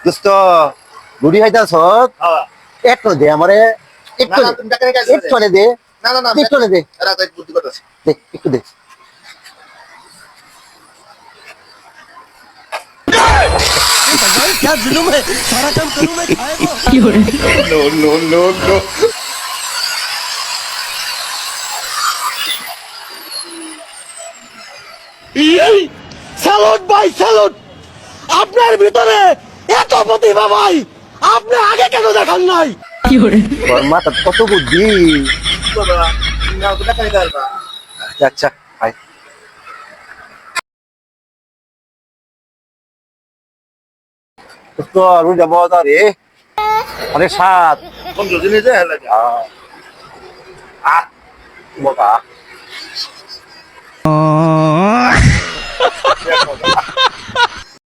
দোস্ত গুড়ি খাইতাছ একটু দে আমারে একটু একটু দে একটু দে দে একটু দে क्या जुलूम है सारा काम करूं मैं खाएगा no no no no salute ভাই স্যালুট আপনার ভিতরে এত প্রতিভা ভাই আপনি আগে কেন দেখান নাই তোর মাথা কত বুদ্ধি আচ্ছা ভাই দোস্ত রুই যাবো রে অনেক স্বাদ আহ বোকা